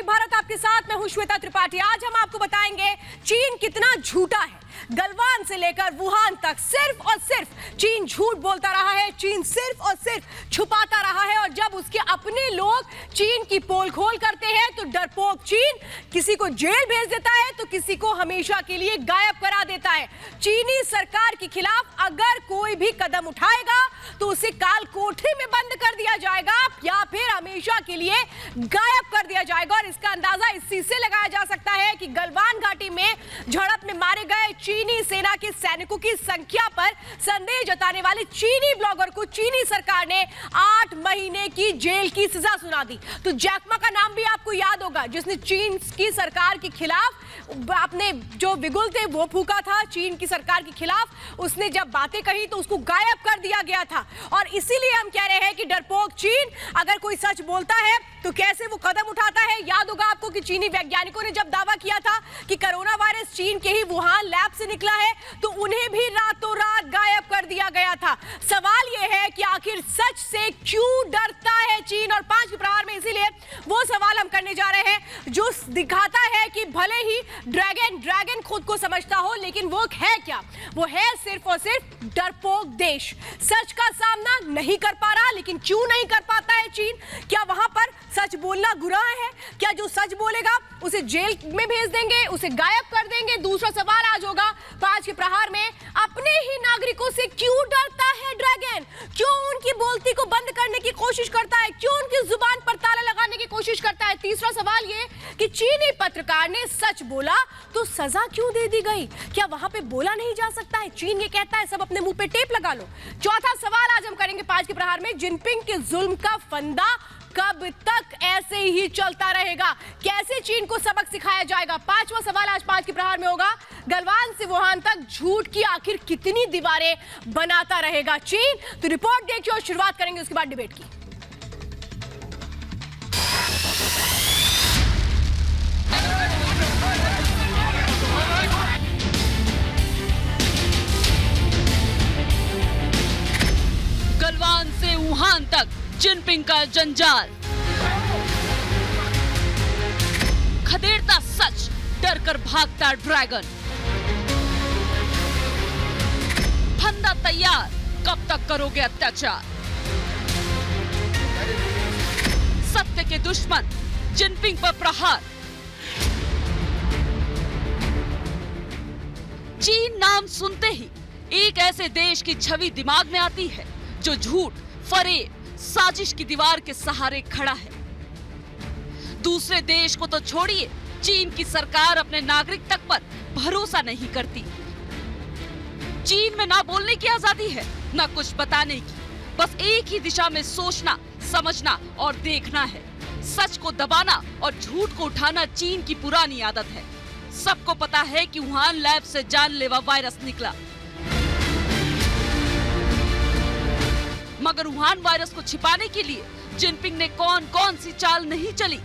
वैश्विक भारत आपके साथ मैं हूं श्वेता त्रिपाठी। आज हम आपको बताएंगे चीन कितना झूठा है। गलवान से लेकर वुहान तक सिर्फ और सिर्फ चीन झूठ बोलता रहा है, चीन सिर्फ और सिर्फ छुपाता रहा है। और जब उसके अपने लोग चीन की पोल खोल करते हैं तो डरपोक चीन किसी को जेल भेज देता है तो किसी को हमेशा के लिए गायब करा देता है। चीनी सरकार के खिलाफ अगर कोई भी कदम उठाएगा तो उसे काल कोठरी में बंद कर दिया जाएगा या फिर हमेशा के लिए गायब कर दिया जाएगा। और इसका अंदाजा इसी से लगाया जा सकता है कि गलवान घाटी में झड़प में मारे गए चीनी सेना के सैनिकों की संख्या पर संदेह जताने वाले चीनी ब्लॉगर को चीनी सरकार ने 8 महीने की जेल की सजा सुना दी। तो जैक मा का नाम भी आपको याद होगा, जिसने चीन की सरकार के खिलाफ अपने जो बिगुल थे वो फूका था। चीन की सरकार के खिलाफ उसने जब बातें कही तो उसको गायब कर दिया गया था। और इसीलिए हम कह रहे हैं कि डरपोक चीन अगर कोई सच बोलता है तो कैसे वो कदम उठाता है। याद होगा आपको कि चीनी वैज्ञानिकों ने जब दावा किया था कि कोरोना वायरस चीन के ही वुहान लैब से निकला है तो उन्हें भी रातों रात गायब कर दिया गया था। सवाल यह है कि आखिर सच से क्यों डरता है चीन। और 5 के प्रहार में इसीलिए वो सवाल हम करने जा रहे हैं जो दिखाता है कि भले ही ड्रैगन खुद को समझता हो लेकिन वो है क्या, वो है सिर्फ और सिर्फ डरपोक देश। सच का सामना नहीं कर पा रहा, लेकिन क्यों नहीं कर पाता है चीन? क्या वहां पर सच बोलना गुनाह है? क्या जो सच बोलेगा उसे जेल में भेज देंगे, उसे गायब कर देंगे? दूसरा सवाल आज होगा 5 के प्रहार में, अपने ही नागरिकों से क्यों डरता है ड्रैगन? क्यों उनकी बोलती को बंद करने की कोशिश करता है? क्यों उनकी जुबान पर ताला लगाने की कोशिश करता है? तीसरा सवाल ये कि चीनी पत्रकार ने सच बोला तो सजा क्यों दे दी गई? क्या वहां पे बोला नहीं जा सकता है? चीन ये कहता है सब अपने मुंह पे टेप लगा लो। चौथा सवाल आज हम करेंगे 5 के प्रहार में, जिनपिंग के जुल्म का फंदा कब तक ऐसे ही चलता रहेगा? कैसे चीन को सबक सिखाया जाएगा? 5वां सवाल आज 5 के प्रहार में होगा, गलवान से वुहान तक झूठ की आखिर कितनी दीवारें बनाता रहेगा चीन? तो रिपोर्ट देखिए और शुरुआत करेंगे उसके बाद डिबेट की। गलवान से वुहान तक जिनपिंग का जंजाल, खदेड़ता सच, डर कर भागता ड्रैगन। फंदा तैयार, कब तक करोगे अत्याचार? सत्य के दुश्मन जिनपिंग पर प्रहार। चीन नाम सुनते ही एक ऐसे देश की छवि दिमाग में आती है जो झूठ, फरेब, साजिश की दीवार के सहारे खड़ा है। दूसरे देश को तो छोड़िए, चीन की सरकार अपने नागरिक तक पर भरोसा नहीं करती। चीन में ना बोलने की आजादी है, ना कुछ बताने की, बस एक ही दिशा में सोचना, समझना और देखना है। सच को दबाना और झूठ को उठाना चीन की पुरानी आदत है। सबको पता है कि वुहान लैब से जानलेवा वायरस निकला, मगर वुहान वायरस को छिपाने के लिए जिनपिंग ने कौन कौन सी चाल नहीं चली।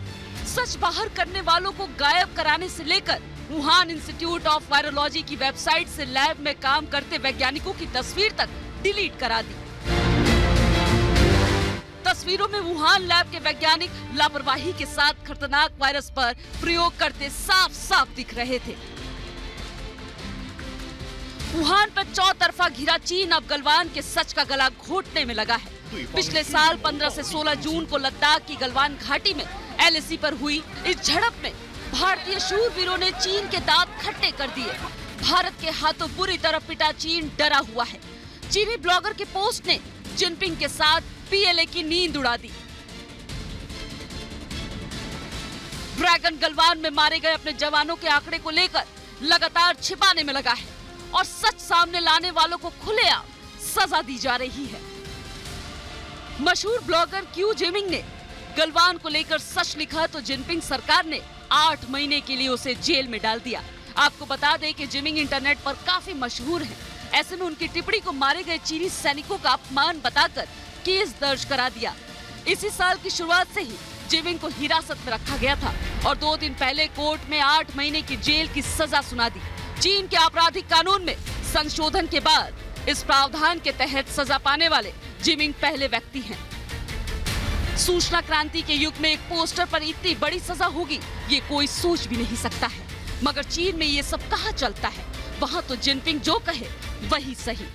सच बाहर करने वालों को गायब कराने से लेकर वुहान इंस्टीट्यूट ऑफ वायरोलॉजी की वेबसाइट से लैब में काम करते वैज्ञानिकों की तस्वीर तक डिलीट करा दी। तस्वीरों में वुहान लैब के वैज्ञानिक लापरवाही के साथ खतरनाक वायरस पर प्रयोग करते साफ साफ दिख रहे थे। वुहान पर चौतरफा घिरा चीन अब गलवान के सच का गला घोटने में लगा है। पिछले साल 15 से 16 जून को लद्दाख की गलवान घाटी में एलएसी पर हुई इस झड़प में भारतीय शूरवीरों ने चीन के दांत खट्टे कर दिए। भारत के हाथों बुरी तरह पिटा चीन डरा हुआ है। चीनी ब्लॉगर के पोस्ट ने जिनपिंग के साथ पीएलए की नींद उड़ा दी। ड्रैगन गलवान में मारे गए अपने जवानों के आंकड़े को लेकर लगातार छिपाने में लगा है और सच सामने लाने वालों को खुलेआम सजा दी जा रही है। मशहूर ब्लॉगर क्यू जिमिंग ने गलवान को लेकर सच लिखा तो जिनपिंग सरकार ने 8 महीने के लिए उसे जेल में डाल दिया। आपको बता दें कि जिमिंग इंटरनेट पर काफी मशहूर हैं। ऐसे में उनकी टिप्पणी को मारे गए चीनी सैनिकों का अपमान बताकर केस दर्ज करा दिया। इसी साल की शुरुआत से ही जिमिंग को हिरासत में रखा गया था और 2 दिन पहले कोर्ट में 8 महीने की जेल की सजा सुना दी। चीन के आपराधिक कानून में संशोधन के बाद इस प्रावधान के तहत सजा पाने वाले जिमिंग पहले व्यक्ति हैं। सूचना क्रांति के युग में एक पोस्टर पर इतनी बड़ी सजा होगी, ये कोई सोच भी नहीं सकता है। मगर चीन में ये सब कहाँ चलता है? वहाँ तो जिनपिंग जो कहे वही सही।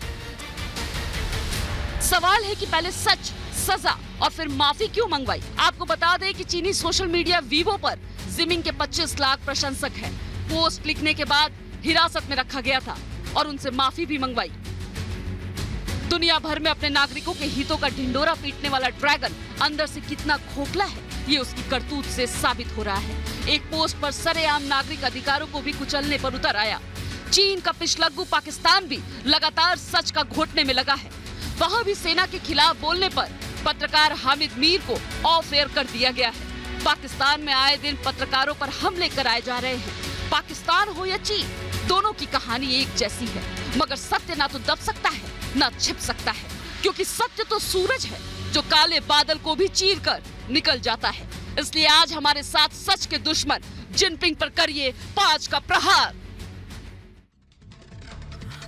सवाल है कि पहले सच, सजा और फिर माफी क्यों मंगवाई? आपको बता दें कि चीनी सोशल मीडिया वीवो पर जिमिंग के 25 लाख प्रशंसक हैं। पोस्ट लिखने के बाद हिरासत में रखा गया था और उनसे माफी भी मंगवाई। दुनिया भर में अपने नागरिकों के हितों का ढिंडोरा पीटने वाला ड्रैगन अंदर से कितना खोखला है, ये उसकी करतूत से साबित हो रहा है। एक पोस्ट पर सरेआम नागरिक अधिकारों को भी कुचलने पर उतर आया। चीन का पिछलग्गू पाकिस्तान भी लगातार सच का घोटने में लगा है। वहाँ भी सेना के खिलाफ बोलने पर पत्रकार हामिद मीर को ऑफ एयर कर दिया गया है। पाकिस्तान में आए दिन पत्रकारों पर हमले कराए जा रहे हैं। पाकिस्तान हो या चीन, दोनों की कहानी एक जैसी है, मगर सत्य ना तो दब सकता है ना छिप सकता है, क्योंकि सत्य तो सूरज है जो काले बादल को भी चीर कर निकल जाता है। इसलिए आज हमारे साथ सच के दुश्मन जिनपिंग पर करिए 5 का प्रहार।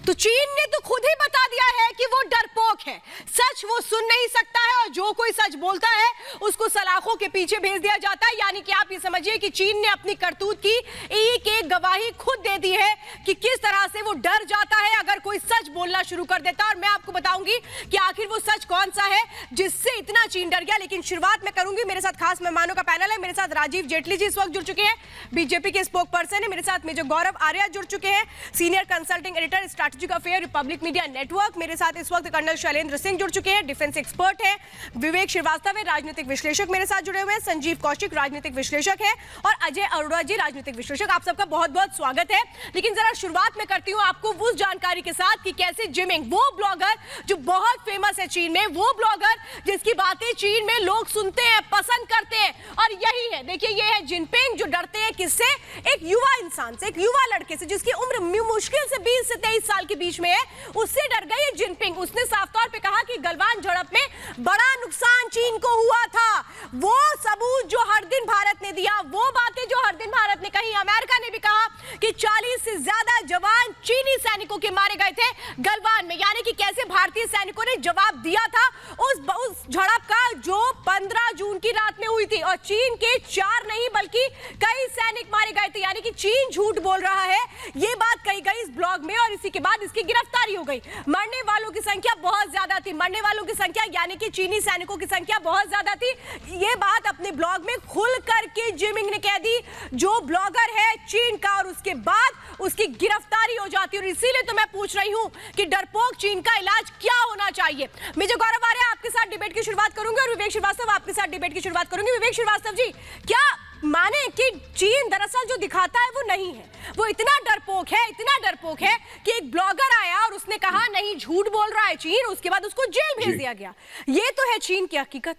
तो चीन ने तो खुद ही बता दिया है कि वो डरपोक है, सच वो सुन नहीं सकता है और जो कोई सच बोलता है उसको सलाखों के पीछे भेज दिया जाता है। यानी कि आप ये समझिए कि चीन ने अपनी करतूत की एक एक गवाही खुद दे दी है कि किस तरह से वो डर जाता है अगर कोई सच बोलना शुरू कर देता है। और मैं आपको बताऊंगी कि आखिर वो सच कौन सा है जिससे इतना चीन डर गया। लेकिन शुरुआत में करूंगी, मेरे साथ खास मेहमानों का पैनल है। मेरे साथ राजीव जेटली जी इस वक्त जुड़ चुके हैं, बीजेपी के स्पोक पर्सन है। मेरे साथ मेजर गौरव आर्या जुड़ चुके हैं, senior consulting editor strategic affair Republic media network. मेरे साथ इस वक्त कर्नल शैलेंद्र सिंह जुड़ चुके हैं, डिफेंस एक्सपर्ट है। विवेक श्रीवास्तव है, राजनीतिक विश्लेषक मेरे साथ जुड़े हुए हैं। संजीव कौशिक राजनीतिक विश्लेषक है और अजय अरोड़ा जी राजनीतिक विश्लेषक। आप सबका बहुत बहुत स्वागत है। लेकिन जरा शुरुआत में करती हूं आपको उस जानकारी के साथ कि कैसे जिमिंग, वो ब्लॉगर जो बहुत फेमस है चीन में, वो ब्लॉगर जिसकी बातें चीन में लोग सुनते हैं, पसंद करते हैं, और यही है, देखिए ये है जिनपिंग जो डरते हैं किससे? एक युवा इंसान से, एक युवा लड़के से जिसकी उम्र मुश्किल से 20 से 23 साल के बीच में है, उससे डर गई जिनपिंग। उसने साफ तौर पे कहा कि गलवान झड़प में बड़ा नुकसान चीन को हुआ था। वो सबूत जो हर दिन भारत ने दिया, वो बातें जो हर दिन भारत ने कही, अमेरिका ने भी कहा कि 40 से ज्यादा जवान चीनी सैनिकों के मारे गए थे गलवान में। यानी कि कैसे भारतीय सैनिकों ने जवाब दिया था उस झड़प का जो 15 जून की रात में हुई थी, और चीन के 4 नहीं बल्कि कई सैनिक मारे गए थे। यानी कि चीन झूठ बोल रहा है, ये बात कही गई इस ब्लॉग में, और इसी के बाद इसकी गिरफ्तारी हो गई। मरने वालों की संख्या बहुत ज्यादा थी, मरने वालों की संख्या यानी कि चीनी सैनिकों की संख्या बहुत ज्यादा थी। ये बात अपने ब्लॉग में खुल करके जिमिंग ने कह दी, जो ब्लॉगर है चीन का, और उसके बाद उसकी गिरफ्तारी हो जाती है। और इसीलिए तो मैं पूछ रही हूं कि डरपोक चीन का इलाज क्या होना चाहिए। मेजर गौरव आर्या आपके साथ डिबेट की शुरुआत करूंगी और विवेक श्रीवास्तव आपके साथ डिबेट की शुरुआत करूंगी। विवेक श्रीवास्तव जी, क्या माने कि चीन दरअसल जो दिखाता है वो नहीं है, वो इतना डरपोक है कि एक ब्लॉगर आया और उसने कहा नहीं झूठ बोल रहा है चीन, उसके बाद उसको जेल भेज दिया गया। ये तो है चीन की हकीकत।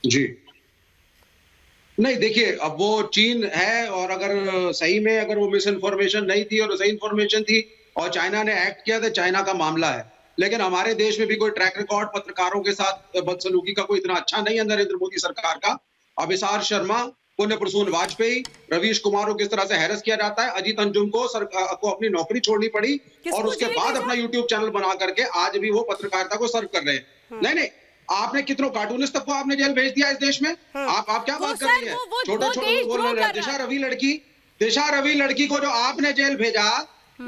जी नहीं, देखिए अब वो चीन है, और अगर सही में अगर वो मिस इन्फॉर्मेशन नहीं थी और सही इन्फॉर्मेशन थी और चाइना ने एक्ट किया तो चाइना का मामला है। लेकिन हमारे देश में भी कोई ट्रैक रिकॉर्ड पत्रकारों के साथ बदसलूकी का कोई इतना अच्छा नहीं है नरेंद्र मोदी सरकार का। अभिसार शर्मा, पुण्य प्रसून वाजपेयी, रवीश कुमार को किस तरह से हैरेस किया जाता है, अजीत अंजुम को अपनी नौकरी छोड़नी पड़ी और उसके बाद अपना यूट्यूब चैनल बना करके आज भी वो पत्रकारिता को सर्व कर रहे हैं। नहीं, आपने कितनों कार्टूनिस्ट तक को आपने जेल भेज दिया इस देश में। आप क्या बात कर रही है? छोटे बोल रहे हैं। दिशा रवि लड़की को जो आपने जेल भेजा,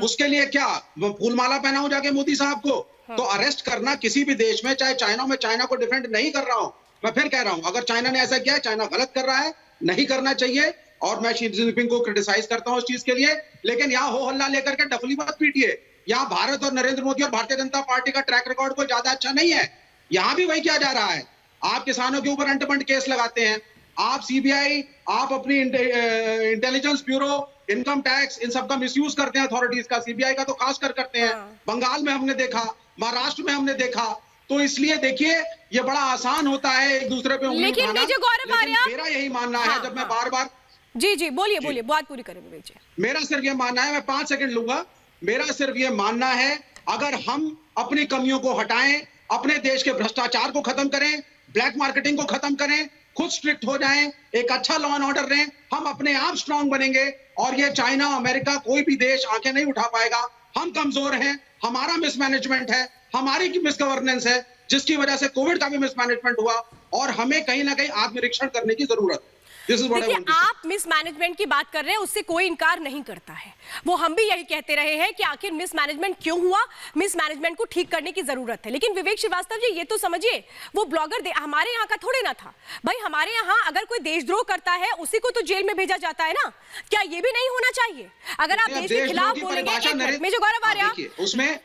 उसके लिए क्या फूलमाला पहनाऊं जाके मोदी साहब को? तो अरेस्ट करना किसी भी देश में, चाहे चाइना में, चाइना को डिफेंड नहीं कर रहा हूं, मैं फिर कह रहा हूं, अगर चाइना ने ऐसा किया है, चाइना गलत कर रहा है, नहीं करना चाहिए, और मैं शी जिनपिंग को क्रिटिसाइज करता हूं इस चीज के लिए। लेकिन यहाँ हो हल्ला लेकर के डफली मत पीटिए। यहाँ भारत और नरेंद्र मोदी और भारतीय जनता पार्टी का ट्रैक रिकॉर्ड कोई ज्यादा अच्छा नहीं है। यहाँ भी वही किया जा रहा है। आप किसानों के ऊपर अंटमंट केस लगाते हैं, आप सीबीआई, आप अपनी इंटेलिजेंस ब्यूरो, इनकम टैक्स, इन सब का मिसयूज करते हैं अथॉरिटीज का, सीबीआई का तो खास कर करते हैं। बंगाल में हमने देखा, महाराष्ट्र में हमने देखा। तो इसलिए देखिए ये बड़ा आसान होता है एक दूसरे पे उंगली उठाना। लेकिन मेरा यही मानना है, जब मैं बार-बार जी बोलिए बात पूरी करें विवेक जी। मेरा सिर्फ ये मानना है, मैं 5 सेकंड लूंगा। मेरा सिर्फ ये मानना है, अगर हम अपनी कमियों को हटाएं, अपने देश के भ्रष्टाचार को खत्म करें, ब्लैक मार्केटिंग को खत्म करें, खुद स्ट्रिक्ट हो जाएं, एक अच्छा लॉ एंड ऑर्डर रहें, हम अपने आप स्ट्रांग बनेंगे और ये चाइना, अमेरिका, कोई भी देश आंखें नहीं उठा पाएगा। हम कमजोर हैं, हमारा मिसमैनेजमेंट है, हमारी मिस गवर्नेंस है, जिसकी वजह से कोविड का भी मिसमैनेजमेंट हुआ और हमें कहीं ना कहीं आत्मनिरीक्षण करने की जरूरत है। देखिए, आप मिसमैनेजमेंट की बात कर रहे हैं, उससे कोई इनकार नहीं करता है। वो हम भी यही कहते रहे हैं कि आखिर मिसमैनेजमेंट क्यों हुआ, मिसमैनेजमेंट को ठीक करने की जरूरत है। लेकिन विवेक श्रीवास्तव जी, ये तो समझिए, वो ब्लॉगर हमारे यहाँ का थोड़े ना था भाई। हमारे यहाँ अगर कोई देशद्रोह करता है उसी को तो जेल में भेजा जाता है ना। क्या ये भी नहीं होना चाहिए? अगर आप देश के खिलाफ बोलेंगे, मेजर गौरव आर्या, उसमें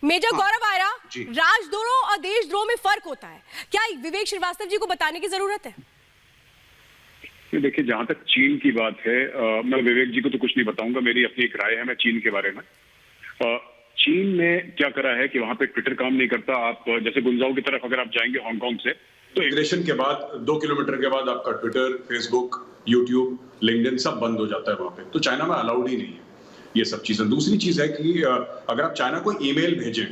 मेजर गौरव आर्या, राजद्रोह और देशद्रोह में फर्क होता है। क्या विवेक श्रीवास्तव जी को बताने की जरूरत है? देखिए, जहां तक चीन की बात है, मैं विवेक जी को तो कुछ नहीं बताऊंगा, मेरी अपनी एक राय है मैं चीन के बारे में। चीन ने क्या करा है कि वहां पे ट्विटर काम नहीं करता। आप जैसे गुंजाओ की तरफ अगर आप जाएंगे हांगकांग से, तो इमिग्रेशन के बाद 2 किलोमीटर के बाद आपका ट्विटर, फेसबुक, यूट्यूब, लिंक्डइन सब बंद हो जाता है वहां पे। तो चाइना में अलाउड ही नहीं है ये सब चीजें। दूसरी चीज है कि अगर आप चाइना को ईमेल भेजें,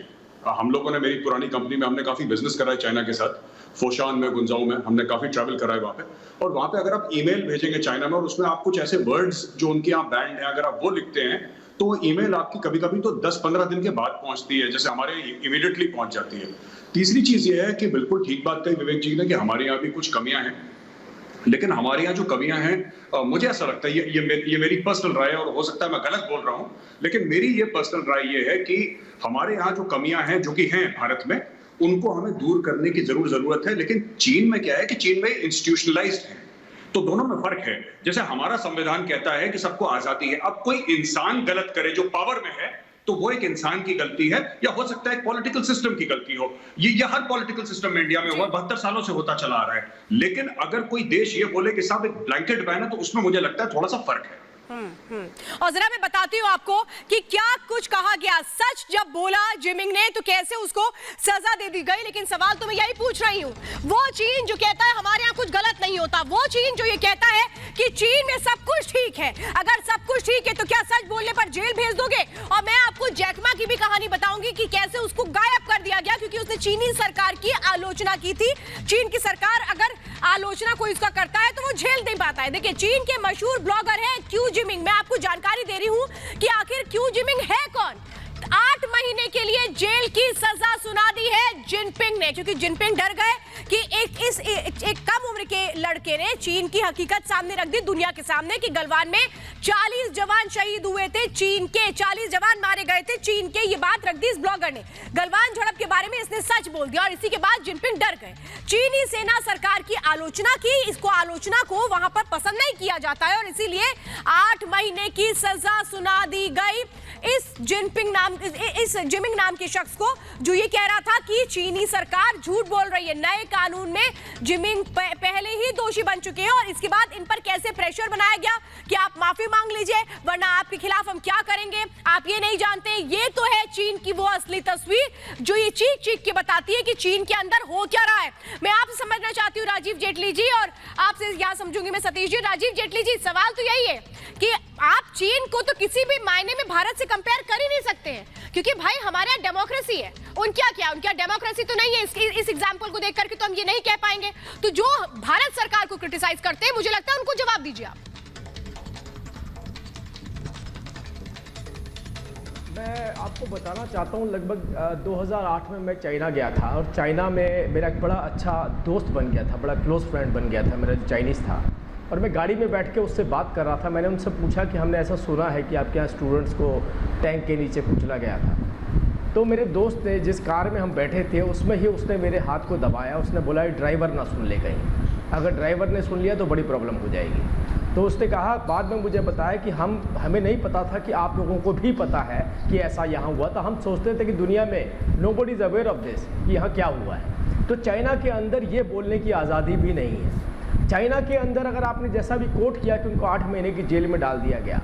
हम लोगों ने, मेरी पुरानी कंपनी में हमने काफी बिजनेस करा है चाइना के साथ, फोशान में, गुंजाओ में हमने काफी ट्रैवल करा है वहां पे। और वहां पे अगर आप ईमेल भेजेंगे चाइना में और उसमें आप कुछ ऐसे वर्ड्स जो उनके यहाँ बैंड है, अगर आप वो लिखते हैं तो ईमेल आपकी कभी कभी तो 10-15 दिन के बाद पहुंचती है, जैसे हमारे इमीडिएटली पहुंच जाती है। तीसरी चीज ये है कि बिल्कुल ठीक बात कही विवेक जी ने कि हमारे यहाँ भी कुछ कमियां हैं, लेकिन हमारे यहाँ जो कमियां हैं, मुझे ऐसा लगता है, ये मेरी पर्सनल राय है और हो सकता है मैं गलत बोल रहा हूं, लेकिन मेरी ये पर्सनल राय ये है कि हमारे यहाँ जो कमियां हैं, जो कि हैं भारत में, उनको हमें दूर करने की जरूरत है। लेकिन चीन में क्या है कि चीन में इंस्टीट्यूशनलाइज्ड है, तो दोनों में फर्क है। जैसे हमारा संविधान कहता है कि सबको आजादी है, अब कोई इंसान गलत करे जो पावर में है, तो वो एक इंसान की गलती है, या हो सकता है एक पॉलिटिकल सिस्टम की गलती हो। ये हर पॉलिटिकल सिस्टम में इंडिया में हुआ, 72 सालों से होता चला आ रहा है। लेकिन अगर कोई देश ये बोले कि साहब एक ब्लैंकेट बैन है, तो उसमें मुझे लगता है थोड़ा सा फर्क है। और जरा मैं बताती हूँ आपको कि क्या कुछ कहा गया। सच जब बोला जिमिंग ने तो कैसे उसको सजा दे दी गई। लेकिन सवाल तो मैं यही पूछ रही हूँ, वो चीन जो कहता है हमारे यहाँ कुछ गलत नहीं होता, वो चीन जो ये कहता है कि चीन में सब कुछ ठीक है, अगर सब कुछ ठीक है तो क्या सच बोलने पर जेल भेज दोगे? और मैं आपको जैकमा की भी कहानी बताऊंगी कि कैसे उसको गायब कर दिया गया क्योंकि उसने चीनी सरकार की आलोचना की थी। चीन की सरकार अगर आलोचना कोई इसका करता है तो वो झेल नहीं पाता है। देखिए, चीन के मशहूर ब्लॉगर है क्यू जिमिंग। मैं आपको जानकारी दे रही हूं कि आखिर क्यू जिमिंग है कौन। 8 महीने के लिए जेल की सजा सुना दी है जिनपिंग ने, क्योंकि जिनपिंग डर गए कि एक कम उम्र के लड़के ने चीन की हकीकत सामने रख दी दुनिया के सामने कि गलवान में 40 जवान शहीद हुए थे, चीन के 40 जवान मारे गए थे चीन के। ये बात रख दी इस ब्लॉगर ने। गलवान झड़प के बारे में इसने सच बोल दिया और इसी के बाद जिनपिंग डर गए। चीनी सेना सरकार की आलोचना की, इसको आलोचना को वहां पर पसंद नहीं किया जाता है और इसीलिए 8 महीने की सजा सुना दी गई इस जिमिंग नाम के शख्स को, जो ये कह रहा था कि चीनी सरकार झूठ बोल रही है। नए कानून में जिमिंग पहले ही दोषी बन चुके हैं और इसके बाद इन पर कैसे प्रेशर बनाया गया कि आप माफी मांग लीजिए वरना आपके खिलाफ हम क्या करेंगे, आप ये नहीं जानते। ये तो है चीन की वो असली तस्वीर जो ये चीख चीख के बताती है कि चीन के अंदर हो क्या रहा है। मैं आपसे समझना चाहती हूँ राजीव जेटली जी, और आपसे यहाँ समझूंगी मैं सतीश जी। राजीव जेटली जी, सवाल तो यही है कि आप चीन को तो किसी भी मायने में भारत से कंपेयर कर ही नहीं सकते हैं क्योंकि भाई हमारे यहाँ डेमोक्रेसी है, उनका क्या, उनका डेमोक्रेसी तो नहीं है। इस एग्जाम्पल को देख करके तो हम ये नहीं कह पाएंगे। तो जो भारत सरकार को क्रिटिसाइज करते हैं, मुझे लगता है उनको जवाब दीजिए आप। मैं आपको बताना चाहता हूँ, लगभग 2008 में मैं चाइना गया था और चाइना में मेरा एक बड़ा अच्छा दोस्त बन गया था, बड़ा क्लोज फ्रेंड बन गया था मेरा, जो चाइनीज़ था। और मैं गाड़ी में बैठ के उससे बात कर रहा था। मैंने उनसे पूछा कि हमने ऐसा सुना है कि आपके यहाँ स्टूडेंट्स को टैंक के नीचे कुचला गया था। तो मेरे दोस्त ने, जिस कार में हम बैठे थे उसमें ही उसने मेरे हाथ को दबाया। उसने बोला ड्राइवर ना सुन ले कहीं, अगर ड्राइवर ने सुन लिया तो बड़ी प्रॉब्लम हो जाएगी। तो उसने कहा, बाद में मुझे बताया कि हमें नहीं पता था कि आप लोगों को भी पता है कि ऐसा यहाँ हुआ था। हम सोचते थे कि दुनिया में nobody is aware of this, कि यहाँ क्या हुआ है। तो चाइना के अंदर ये बोलने की आज़ादी भी नहीं है। चाइना के अंदर अगर आपने जैसा भी कोट किया कि उनको 8 महीने की जेल में डाल दिया गया,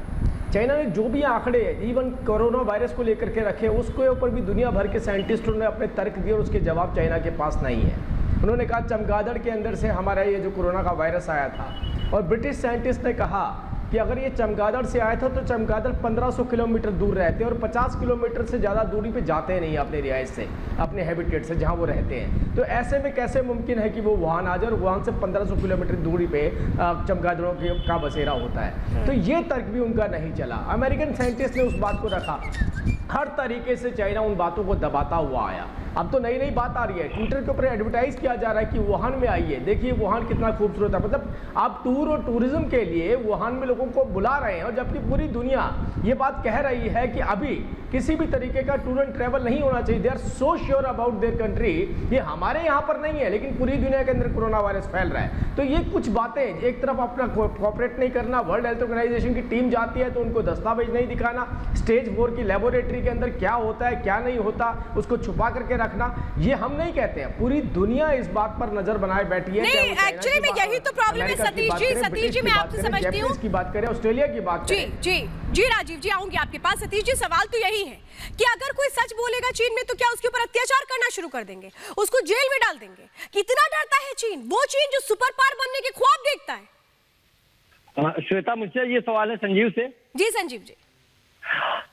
चाइना ने जो भी आंकड़े इवन कोरोना वायरस को लेकर के रखे, उसके ऊपर भी दुनिया भर के साइंटिस्टों ने अपने तर्क दिए और उसके जवाब चाइना के पास नहीं है। उन्होंने कहा चमगादड़ के अंदर से हमारा ये जो कोरोना का वायरस आया था, और ब्रिटिश साइंटिस्ट ने कहा कि अगर ये चमगादड़ से आया था तो चमगादड़ 1500 किलोमीटर दूर रहते हैं और 50 किलोमीटर से ज़्यादा दूरी पे जाते नहीं अपने रिहाइश से, अपने हैबिटेट से जहाँ वो रहते हैं। तो ऐसे में कैसे मुमकिन है कि वो वुहान आ जाए और वुहान से 1500 किलोमीटर दूरी पे चमगादड़ों का बसेरा होता है। तो ये तर्क भी उनका नहीं चला। अमेरिकन साइंटिस्ट ने उस बात को रखा, हर तरीके से चाइना उन बातों को दबाता हुआ आया। अब तो नई नई बात आ रही है, ट्विटर के ऊपर एडवर्टाइज किया जा रहा है कि वुहान में आइए, देखिए वुहान कितना खूबसूरत है। मतलब आप टूर और टूरिज्म के लिए वुहान में लोगों को बुला रहे हैं, और जबकि पूरी दुनिया ये बात कह रही है कि अभी किसी भी तरीके का टूर एंड ट्रैवल नहीं होना चाहिए। They are so sure about their country. ये हमारे यहाँ पर नहीं है, लेकिन पूरी दुनिया के अंदर कोरोना वायरस फैल रहा है। तो ये कुछ बातें, एक तरफ अपना कोऑपरेट नहीं करना, वर्ल्ड हेल्थ ऑर्गेनाइजेशन की टीम जाती है तो उनको दस्तावेज नहीं दिखाना, स्टेज 4 की लेबोरेटरी के अंदर क्या होता है क्या नहीं होता उसको छुपा करके रखना, ये हम नहीं कहते हैं, पूरी दुनिया इस बात पर नजर बनाए बैठी है। नहीं, एक्चुअली में यही तो प्रॉब्लम है सतीश जी, मैं आपसे समझती हूँ की बात करें, ऑस्ट्रेलिया की बात करें। जी राजीव जी, आऊंगी आपके पास। सतीश जी, सवाल तो यही है कि अगर कोई सच बोलेगा चीन में तो क्या उसके ऊपर अत्याचार करना शुरू कर देंगे, उसको जेल में डाल देंगे? कितना डरता है चीन, वो चीन जो सुपर पावर बनने के ख्वाब देखता है? श्वेता, मुझसे ये सवाल है संजीव से। जी संजीव जी।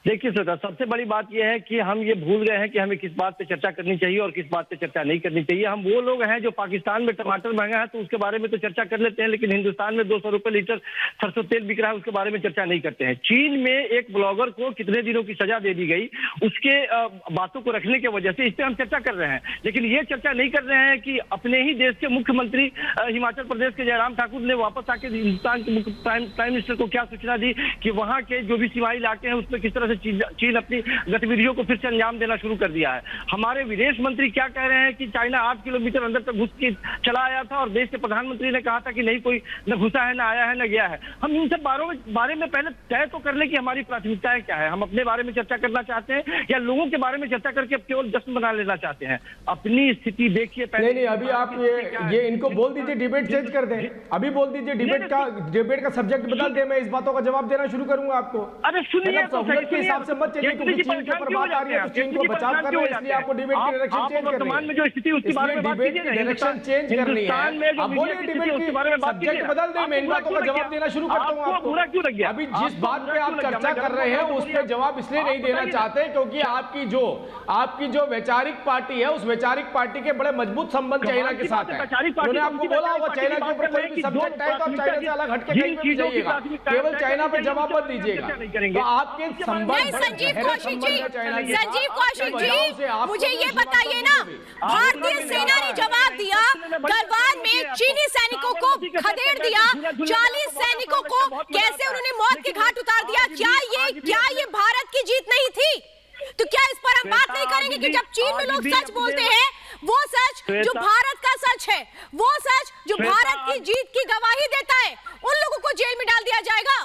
देखिए श्वेता, सबसे बड़ी बात यह है कि हम ये भूल गए हैं कि हमें किस बात पे चर्चा करनी चाहिए और किस बात पे चर्चा नहीं करनी चाहिए। हम वो लोग हैं जो पाकिस्तान में टमाटर महंगा है तो उसके बारे में तो चर्चा कर लेते हैं, लेकिन हिंदुस्तान में 200 रुपए लीटर सरसों तेल बिक रहा है उसके बारे में चर्चा नहीं करते हैं। चीन में एक ब्लॉगर को कितने दिनों की सजा दे दी गई, उसके बातों को रखने की वजह से इस पर हम चर्चा कर रहे हैं, लेकिन ये चर्चा नहीं कर रहे हैं कि अपने ही देश के मुख्यमंत्री हिमाचल प्रदेश के जयराम ठाकुर ने वापस आके हिंदुस्तान के प्राइम मिनिस्टर को क्या सूचना दी कि वहां के जो भी सीमाई इलाके हैं उसमें किस तरह से चीन अपनी गतिविधियों को फिर से अंजाम देना शुरू कर दिया है। हमारे विदेश मंत्री क्या कह रहे हैं कि चाइना 8 किलोमीटर अंदर तक घुस के चला आया था और देश के प्रधानमंत्री ने कहा था कि नहीं, कोई न घुसा है, न आया है, न गया है। हम इन सब बारे में पहले तय तो कर ले कि हमारी प्राथमिकताएं क्या है। हम अपने बारे में चर्चा करना चाहते हैं या लोगों के बारे में चर्चा करके केवल जश्न बना लेना चाहते हैं? अपनी स्थिति देखिए पहले। नहीं, अभी आप ये इनको बोल दीजिए डिबेट चेंज कर दें, अभी बोल दीजिए डिबेट का सब्जेक्ट बदल दे, मैं इस बातों का जवाब देना शुरू करूंगा आपको। अरे सुनिए, के हिसाब से मत चलिए, क्योंकि चीन के ऊपर बात आ रही है तो चीन को बचाव कर रहे हैं, इसलिए आपको डिबेट की डायरेक्शन चेंज करनी है। वर्तमान में जो स्थिति उसके बारे में बात कीजिए, डायरेक्शन चेंज करनी है। अब बोलिए डिबेट की सब्जेक्ट बदल दें, मैं इन बातों का जवाब देना शुरू करता हूं आपको। अभी जिस बात पे आप चर्चा कर रहे हैं उस पे जवाब इसलिए नहीं देना चाहते क्योंकि आपकी जो वैचारिक पार्टी है उस वैचारिक पार्टी के बड़े मजबूत संबंध चाइना के साथ है। उन्होंने आपको बोला होगा चाइना के ऊपर कोई भी सब्जेक्ट है तो आप चाइना से अलग हटके कहीं पे भी जाइएगा, केवल चाइना पे जवाब मत दीजिएगा। तो आपके संबंध संजीव कौशिक जी, मुझे ये बताइए ना, भारतीय सेना ने जवाब दिया, गलवान में चीनी सैनिकों को खदेड़ दिया, 40 सैनिकों को कैसे उन्होंने मौत के घाट उतार दिया। क्या ये भारत की जीत नहीं थी? तो क्या इस पर हम बात नहीं करेंगे कि जब चीन में लोग सच बोलते हैं, वो सच जो भारत का सच है, वो सच जो भारत की जीत की गवाही देता है, उन लोगों को जेल में डाल दिया जाएगा?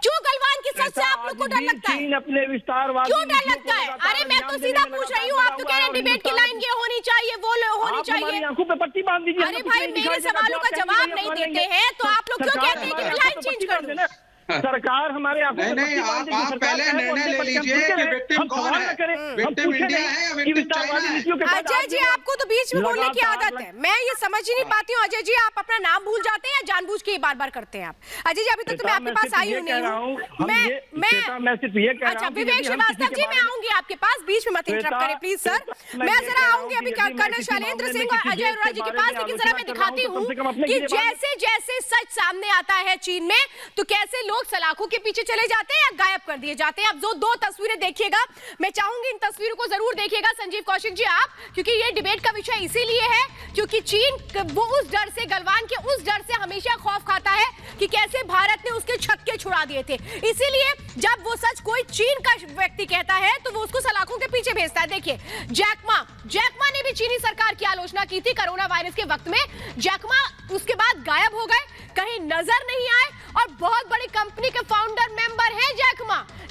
क्यों गलवान की सच से आप लोग को डर लगता है? अपने विस्तारवादी क्यों डर लगता है? अरे मैं तो सीधा पूछ रही हूँ, आप तो कह रहे हैं डिबेट की लाइन ये होनी चाहिए, वो होनी चाहिए। आंखों पे पट्टी बांध दीजिए। अरे भाई, मेरे सवालों का जवाब नहीं देते हैं तो आप लोग क्यों कहते हैं कि लाइन चेंज कर दो? सरकार हमारे नहीं, आप पहले निर्णय ले लीजिए कि विक्टिम कौन है, विक्टिम इंडिया है या विक्टिम चाइना है? अजय जी, आपको तो बीच में बोलने की आदत है, मैं ये समझ ही नहीं पाती हूँ। अजय जी, आप अपना नाम भूल जाते हैं या जानबूझ के बार-बार करते हैं आप? अजय जी, अभी तक तो मैं आपके पास आई हूँ नहीं हूँ। मैं सिर्फ ये कह रहा हूँ। अच्छा, विवेक श्रीवास्तव जी, मैं आऊंगी आपके पास, बीच में मत इंटरप्ट करें प्लीज सर। मैं जरा आऊंगी अभी कर्नल शैलेंद्र सिंह और अजय अरोड़ा जी के पास, लेकिन जरा मैं दिखाती हूँ कि जैसे जैसे सच सामने आता है चीन में, तो कैसे लोग सलाखों के पीछे चले जाते हैं या गायब कर दिए जाते हैं। अब जो 2 तस्वीरें देखिएगा, मैं चाहूंगी इन तस्वीरों को जरूर देखिएगा संजीव कौशिक जी आप, क्योंकि ये डिबेट का विषय इसीलिए है क्योंकि चीन वो उस डर से, गलवान के उस डर से हमेशा खौफ खाता है कि कैसे भारत ने उसके छक्के छुड़ा दिए थे। इसीलिए जब वो सच कोई चीन का व्यक्ति कहता है तो वो उसको सलाखों के पीछे भेजता है। देखिए, जैकमा ने भी चीनी सरकार की आलोचना की थी कोरोना वायरस के वक्त में। जैकमा उसके बाद गायब हो गए, कहीं नजर नहीं आए, और बहुत बड़ी कंपनी के फाउंडर मेंबर हैं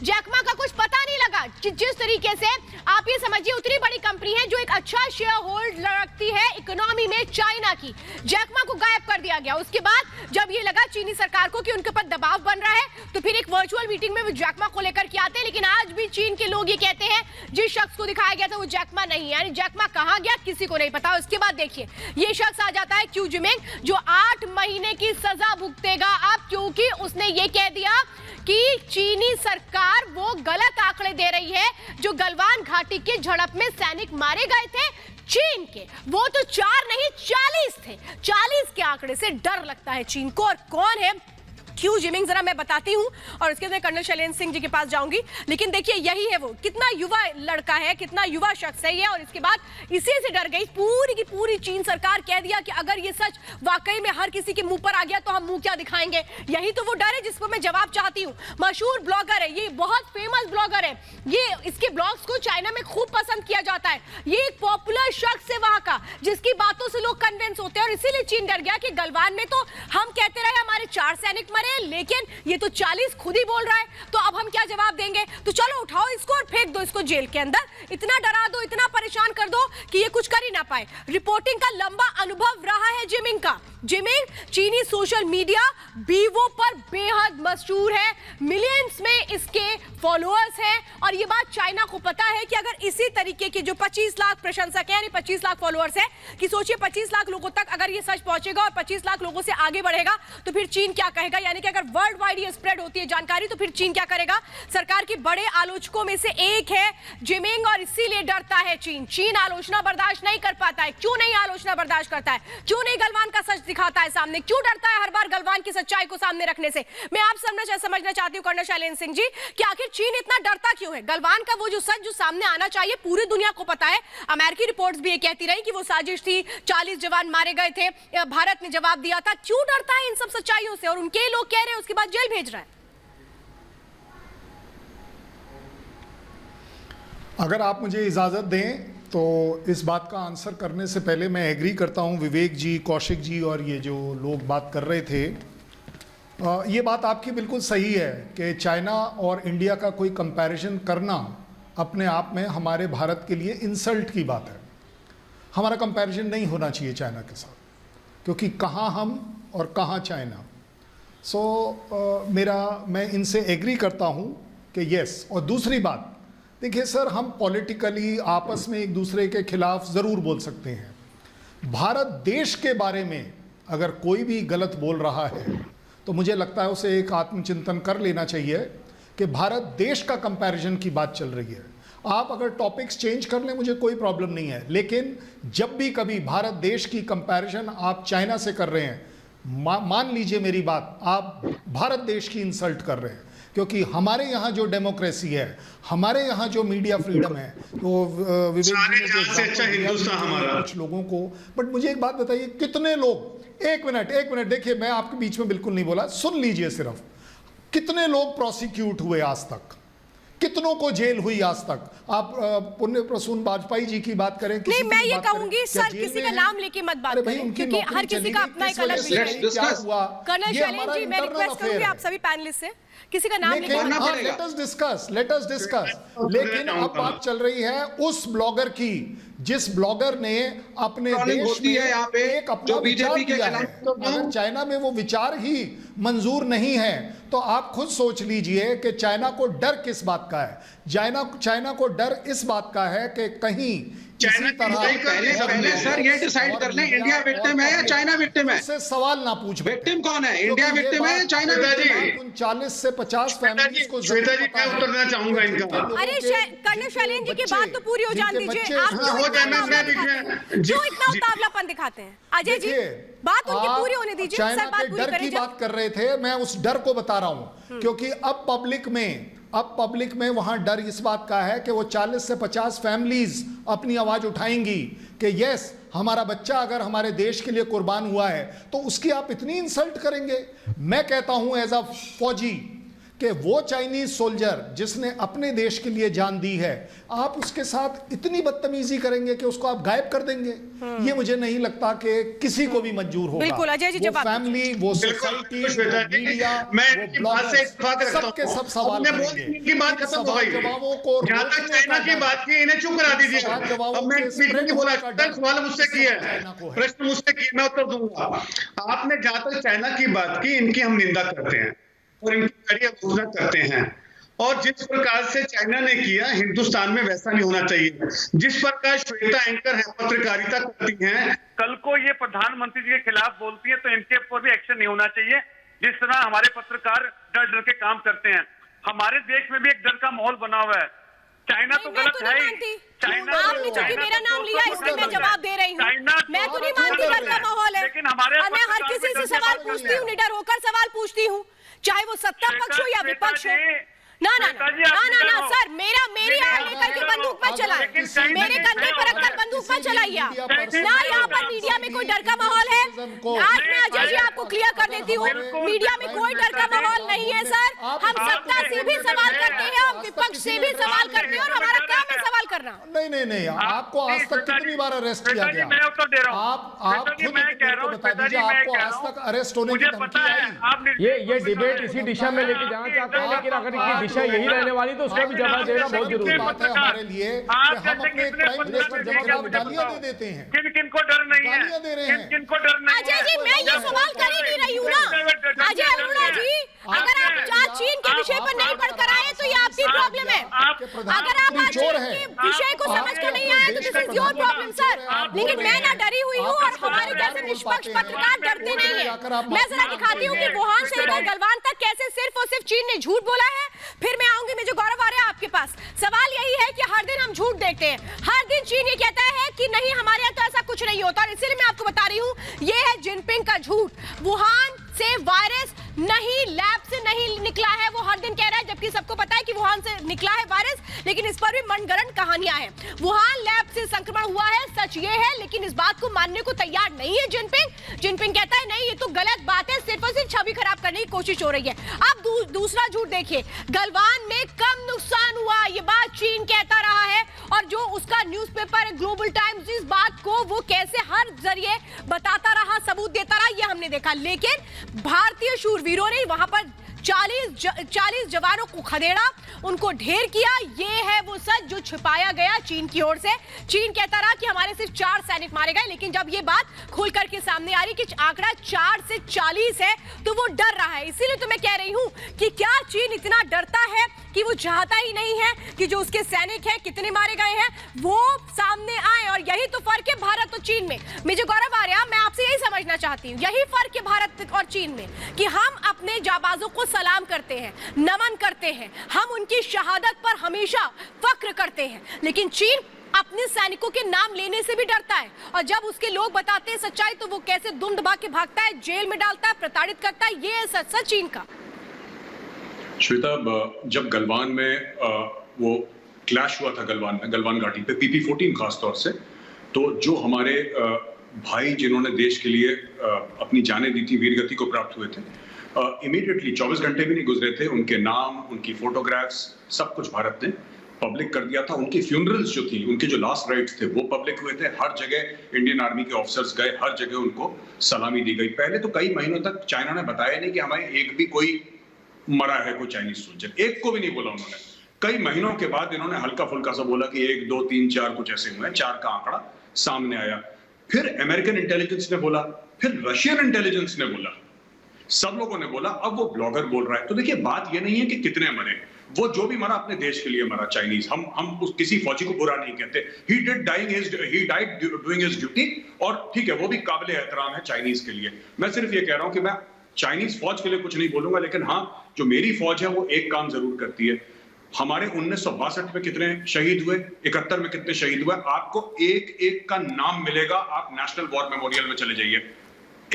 जैकमा का कुछ पता नहीं लगा। जिस तरीके से आप ये समझिए, उतनी बड़ी कंपनी है जो एक अच्छा शेयर होल्ड रखती है इकोनॉमी में चाइना की, जैकमा को गायब कर दिया गया। उसके बाद जब ये लगा चीनी सरकार को कि उनके ऊपर दबाव बन रहा है, तो फिर एक वर्चुअल मीटिंग में वो जैकमा को लेकर के आते हैं। लेकिन आज भी चीन के लोग ये कहते हैं जिस शख्स को दिखाया गया था वो जैकमा नहीं है, यानी जैकमा कहां गया किसी को नहीं पता। उसके बाद देखिए, ये शख्स आ जाता है क्यू जिमिंग, जो 8 महीने की सजा भुगतेगा अब, क्योंकि उसने ये कह दिया कि चीनी सरकार वो गलत आंकड़े दे रही है। जो गलवान घाटी के झड़प में सैनिक मारे गए थे चीन के, वो तो 4 नहीं 40 थे। 40 के आंकड़े से डर लगता है चीन को। और कौन है क्यों जिमिंग, जरा मैं बताती हूँ और उसके बाद कर्नल शैलेंद्र सिंह जी के पास जाऊंगी। लेकिन देखिए यही है वो, कितना युवा लड़का है, कितना युवा शख्स है ये, और इसके बाद इसी से डर गई पूरी की पूरी चीन सरकार। कह दिया कि अगर ये सच वाकई में हर किसी के मुंह पर आ गया तो हम मुंह क्या दिखाएंगे। यही तो वो डर है जिस पर मैं जवाब चाहती हूँ। मशहूर ब्लॉगर है ये, बहुत फेमस ब्लॉगर है ये, इसके ब्लॉग्स को चाइना में खूब पसंद किया जाता है। ये एक पॉपुलर शख्स है वहां का, जिसकी बातों से लोग कन्विंस होते हैं, और इसीलिए चीन डर गया कि गलवान में तो हम कहते रहे हमारे 4 सैनिक मरे, लेकिन ये तो 40 खुद ही बोल रहा है, तो अब हम क्या जवाब देंगे। तो चलो उठाओ इसको और फेंक दो इसको जेल के अंदर, इतना डरा दो, इतना परेशान कर दो कि ये कुछ कर ही ना पाए। रिपोर्टिंग का लंबा अनुभव रहा है जिमिंग का। जिमिंग चीनी सोशल मीडिया बीवो पर बेहद मशहूर है, मिलियंस में इसके फॉलोअर्स हैं, और ये बात चाइना को पता है कि अगर इसी तरीके के जो 25 लाख प्रशंसक हैं, यानी 25 लाख फॉलोअर्स हैं, कि सोचिए 25 लाख लोगों तक अगर ये सच पहुंचेगा और 25 लाख लोगों से आगे बढ़ेगा तो फिर चीन क्या कहेगा। यानी कि अगर वर्ल्ड वाइड ये स्प्रेड होती है जानकारी तो फिर चीन क्या करेगा। सरकार के बड़े आलोचकों में से एक है जिमिंग, और इसीलिए डरता है चीन। चीन आलोचना बर्दाश्त नहीं कर पाता है। क्यों नहीं आलोचना बर्दाश्त करता है, क्यों नहीं गलवान का सच दिखाता है सामने, क्यों डरता है हर बार गलवान की सच्चाई को सामने रखने से। मैं आप समझना चाहती हूँ कर्नल शैलेंद्र सिंह जी कि आखिर चीन इतना डरता क्यों है। गलवान का वो जो सच जो सामने आना चाहिए पूरी दुनिया को पता है। अमेरिकी रिपोर्ट्स भी ये कहती रही कि वो साजिश थी, 40 जवान मारे गए थे, भारत ने जवाब दिया था। क्यों डरता है इन सब सच्चाइयों से, और उनके लोग कह रहे हैं उसके बाद जेल भेज रहा है। अगर आप मुझे इजाज़त दें तो इस बात का आंसर करने से पहले मैं एग्री करता हूं विवेक जी, कौशिक जी और ये जो लोग बात कर रहे थे, ये बात आपकी बिल्कुल सही है कि चाइना और इंडिया का कोई कंपैरिजन करना अपने आप में हमारे भारत के लिए इंसल्ट की बात है। हमारा कंपैरिजन नहीं होना चाहिए चाइना के साथ, क्योंकि कहाँ हम और कहाँ चाइना। मैं इनसे एग्री करता हूँ कि यस। और दूसरी बात, देखिए सर, हम पॉलिटिकली आपस में एक दूसरे के खिलाफ ज़रूर बोल सकते हैं। भारत देश के बारे में अगर कोई भी गलत बोल रहा है तो मुझे लगता है उसे एक आत्मचिंतन कर लेना चाहिए कि भारत देश का कंपैरिजन की बात चल रही है। आप अगर टॉपिक्स चेंज कर लें मुझे कोई प्रॉब्लम नहीं है, लेकिन जब भी कभी भारत देश की कंपैरिजन आप चाइना से कर रहे हैं, मान लीजिए मेरी बात, आप भारत देश की इंसल्ट कर रहे हैं। क्योंकि हमारे यहाँ जो डेमोक्रेसी है, हमारे यहाँ जो मीडिया फ्रीडम है, तो विवेक जी ने जो हिंदुस्तान हमारा कुछ लोगों को, बट मुझे एक बात बताइए, कितने लोग, एक मिनट देखिए, मैं आपके बीच में बिल्कुल नहीं बोला, सुन लीजिए सिर्फ, कितने लोग प्रोसिक्यूट हुए आज तक, कितनों को जेल हुई आज तक। आप पुण्य प्रसून वाजपेयी जी की बात करें, नहीं मैं ये कहूंगी सर किसी का नाम लेके मत बात करें, क्योंकि हर किसी का अपना एक अलग विजन है। कर्नल शैलेंद्र जी, मैं रिक्वेस्ट करूंगी आप सभी पैनलिस्ट से किसी का नाम लेके लेट अस डिस्कस। लेकिन अब बात चल रही है उस ब्लॉगर की जिस ब्लॉगर ने अपने देश में एक अपना विचार दिया है। अगर चाइना में वो विचार ही मंजूर नहीं है तो आप खुद सोच लीजिए कि चाइना को डर किस बात का है। चाइना को डर इस बात का है कि कहीं पहले सर ये डिसाइड कर लें इंडिया विक्टिम है या चाइना विक्टिम है। इससे सवाल ना पूछ, विक्टिम कौन है, इंडिया विक्टिम है या चाइना विक्टिम है। 40 से 50 फैमिलीज को श्वेता जी मैं उतरना चाहूंगा इनका। अरे कर्नल शैलेंद्र जी की बात तो पूरी हो जाने दीजिए, आप क्यों इतना उतावलापन दिखाते हैं। अजय जी बात उनकी पूरी होने दीजिए, चाइना के डर की बात कर रहे थे, मैं उस डर को बता रहा हूं क्योंकि अब पब्लिक में वहां डर इस बात का है कि वो 40 से 50 फैमिलीज अपनी आवाज उठाएंगी कि यस हमारा बच्चा अगर हमारे देश के लिए कुर्बान हुआ है तो उसकी आप इतनी इंसल्ट करेंगे। मैं कहता हूं एज अ फौजी कि वो चाइनीज सोल्जर जिसने अपने देश के लिए जान दी है, आप उसके साथ इतनी बदतमीजी करेंगे कि उसको आप गायब कर देंगे। ये मुझे नहीं लगता कि किसी को भी मंजूर होगा। बिल्कुल अजय जी, वो फैमिली, वो सोसाइटी, वो मीडिया, वो ब्लॉगर्स, सबके सब सवाल की बात खत्म हो गई। जहां तक चाइना की बात की इन्हें चुप करा दीजिए। अब मैं स्पीकर की बोला, सवाल मुझसे किया है, प्रश्न मुझसे किया, मैं उत्तर दूंगा। आपने जहां तक चाइना की बात की, इनकी हम निंदा करते हैं और इनकी कड़ी आलोचना करते हैं, और जिस प्रकार से चाइना ने किया हिंदुस्तान में वैसा नहीं होना चाहिए। जिस प्रकार श्वेता एंकर है, पत्रकारिता करती हैं, कल को ये प्रधानमंत्री जी के खिलाफ बोलती है तो इनके ऊपर भी एक्शन नहीं होना चाहिए। जिस तरह हमारे पत्रकार डर डर के काम करते हैं, हमारे देश में भी एक डर का माहौल बना हुआ है। चाइना तो गलत है ही, चाइना आपने चूंकि मेरा नाम लिया इसलिए मैं जवाब दे रही हूँ। मैं तो नहीं मानती डर का माहौल है, लेकिन हमारे मैं हर किसी से सवाल पूछती हूँ, निडर होकर सवाल पूछती हूँ चाहे वो सत्ता पक्ष हो या विपक्ष हो। ना ना ना ना ना सर, मेरी लेकर के बंदूक मत चलाए, मेरे कंधे पर रखकर बंदूक मत चलाइए ना। यहाँ पर मीडिया में कोई डर का माहौल है? आज मैं अजय जी आपको क्लियर कर देती हूँ, मीडिया में कोई डर का माहौल नहीं है सर। हम सत्ता से भी सवाल करते हैं, हम विपक्ष से भी सवाल करते हैं, और हमारा काम है सवाल करना। नहीं, आपको आज तक कितनी बार अरेस्ट किया गया? आप खुद बता दीजिए, आपको आज तक अरेस्ट होने की धमकी आई? ये डिबेट इसी दिशा में लेके जाना चाहते हैं, लेकिन अगर दिशा यही रहने वाली तो उसका भी जवाब देना बहुत जरूरी बात है हमारे लिए कि हम अपने प्राइम मिनिस्टर जनरल को गालियां दे देते हैं। किनको डर नहीं है? गालियां दे रहे हैं। किनको डर नहीं है? अजय जी, मैं ये सवाल कर ही नहीं रही हूँ ना अजय अरोड़ा जी। अगर आप आज चीन के विषय पर नहीं पढ़कर आए तो ये आपकी प्रॉब्लम है। अगर आप आज चीन के विषय को समझ कर नहीं आए तो this is your problem sir. लेकिन मैं ना डरी हुई हूँ, और हमारे जैसे निष्पक्ष पत्रकार डरते नहीं है। मैं जरा दिखाती हूँ कि वुहान से लेकर गलवान तक कैसे सिर्फ और सिर्फ चीन ने झूठ बोला है। फिर मैं आऊंगी मेजर गौरव आर्या आपके पास। सवाल यही है कि हर दिन हम झूठ देखते हैं, हर दिन चीन ये कहता है कि नहीं हमारे यहाँ तो ऐसा कुछ नहीं होता, और इसीलिए मैं आपको बता रही हूँ ये है जिनपिंग का झूठ। वुहान से वायरस नहीं, लैब से नहीं निकला है, वो हर दिन कह रहा है, जबकि सबको पता है कि वुहान से निकला है वायरस। लेकिन इस पर भी मनगढ़ंत कहानियां हैं। वुहान लैब से संक्रमण हुआ है, सच ये है, लेकिन इस बात को मानने को तैयार नहीं है जिनपिंग कहता है नहीं ये तो गलत बात है, सिर्फ और सिर्फ छवि खराब करने की कोशिश हो रही है। अब दूसरा झूठ देखिए, गलवान में कम नुकसान हुआ, ये बात चीन कहता रहा है, और जो उसका न्यूज़पेपर है ग्लोबल टाइम्स, इस बात को वो कैसे हर जरिए बताता रहा, सबूत देता रहा, ये हमने देखा। लेकिन भारतीय शूरवीरों ने वहां पर 40 जवानों को खदेड़ा, उनको ढेर किया। ये है वो सच जो छिपाया गया चीन की ओर से। चीन कहता रहा कि हमारे सिर्फ 4 सैनिक मारे गए, लेकिन जब ये बात खुल करके सामने आ रही कि आंकड़ा 4 से 40 है तो वो डर रहा है। इसीलिए तो मैं कह रही हूं कि क्या चीन इतना डरता है कि वो चाहता ही नहीं है कि जो उसके सैनिक हैं कितने मारे गए हैं वो सामने आए। और यही तो फर्क है भारत और चीन में। मेजर गौरव आर्या, मैं आपसे यही समझना चाहती हूँ, यही फर्क है भारत और चीन में कि हम अपने जाबाजों को सलाम करते हैं, नमन करते हैं, हम उनकी शहादत पर हमेशा फक्र करते हैं, लेकिन चीन अपने सैनिकों के नाम लेने से भी डरता है। और जब उसके लोग बताते हैं सच्चाई तो वो कैसे दुम दबा के भागता है, जेल में डालता है, प्रताड़ित करता है। ये है सच चीन का। श्वेता, जब गलवान में वो क्लैश हुआ था, गलवान घाटी पे PP-14 खास तौर से, तो जो हमारे भाई जिन्होंने देश के लिए अपनी जानें दी थी, वीरगति को प्राप्त हुए थे, इमीडिएटली 24 घंटे भी नहीं गुजरे थे, उनके नाम, उनकी फोटोग्राफ्स, सब कुछ भारत ने पब्लिक कर दिया था। उनकी फ्यूनरल्स जो थी, उनके जो लास्ट राइट्स थे वो पब्लिक हुए थे। हर जगह इंडियन आर्मी के ऑफिसर्स गए, हर जगह उनको सलामी दी गई। पहले तो कई महीनों तक चाइना ने बताया नहीं कि हमें एक भी कोई मरा है, कोई चाइनीज सोल्जर, एक को भी नहीं बोला उन्होंने। कई महीनों के बाद इन्होंने हल्का फुल्का सा बोला कि 1, 2, 3, 4 कुछ ऐसे हुए, 4 का आंकड़ा सामने आया। फिर अमेरिकन इंटेलिजेंस ने बोला, फिर रशियन इंटेलिजेंस ने बोला, सब लोगों ने बोला, अब वो ब्लॉगर बोल रहा है। तो देखिए, बात ये नहीं है कि कितने मरे, वो जो भी मरा अपने देश के लिए मरा, चाइनीज। हम उस किसी फौजी को बुरा नहीं कहते। he died doing his duty, और ठीक है, वो भी काबिल एहतराम है चाइनीज के लिए। मैं सिर्फ ये कह रहा हूं कि मैं चाइनीज फौज के लिए कुछ नहीं बोलूंगा, लेकिन हाँ, जो मेरी फौज है वो एक काम जरूर करती है। हमारे 1962 में कितने शहीद हुए, 71 में कितने शहीद हुए, आपको एक एक का नाम मिलेगा। आप नेशनल वॉर मेमोरियल में चले जाइए,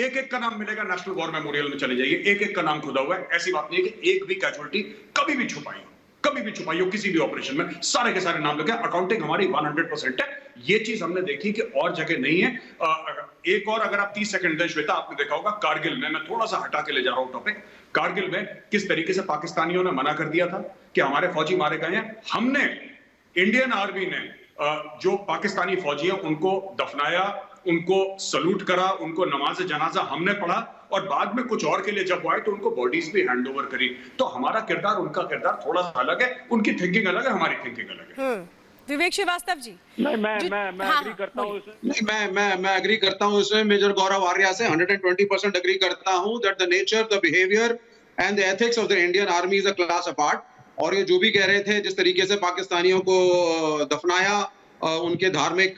एक एक का नाम मिलेगा। नेशनल वॉर मेमोरियल में चले जाइए, एक एक का नाम खुदा हुआ है। ऐसी बात नहीं है कि एक भी कैजुअलिटी कभी भी छुपाई हो किसी भी ऑपरेशन में, सारे के सारे नाम लगे। अकाउंटिंग हमारी 100% है। ये चीज हमने देखी कि और जगह नहीं है। एक और अगर आप 30 सेकंड दें श्वेता, आपने देखा होगा कारगिल में, मैं थोड़ा सा हटा के ले जा रहा हूं टॉपिक, कारगिल में किस तरीके से पाकिस्तानियों ने मना कर दिया था कि हमारे फौजी मारे गए हैं। हमने, इंडियन आर्मी ने जो पाकिस्तानी फौजी हैं उनको दफनाया, उनको सलूट करा, उनको नमाज जनाजा हमने पढ़ा, और बाद में कुछ और के लिए जब आए तो उनको बॉडीज भी हैंड ओवर करी। तो हमारा किरदार, उनका किरदार थोड़ा सा अलग है, उनकी थिंकिंग अलग है, हमारी थिंकिंग अलग है। विवेक श्रीवास्तव जी। मैं एग्री करता हूँ इसमें। मैं एग्री करता हूँ इसमें मेजर गौरव आर्या से 120% एग्री करता हूँ that the nature, the behaviour and the ethics of the Indian army is a class apart. और ये जो भी कह रहे थे, जिस तरीके से पाकिस्तानियों को दफनाया उनके धार्मिक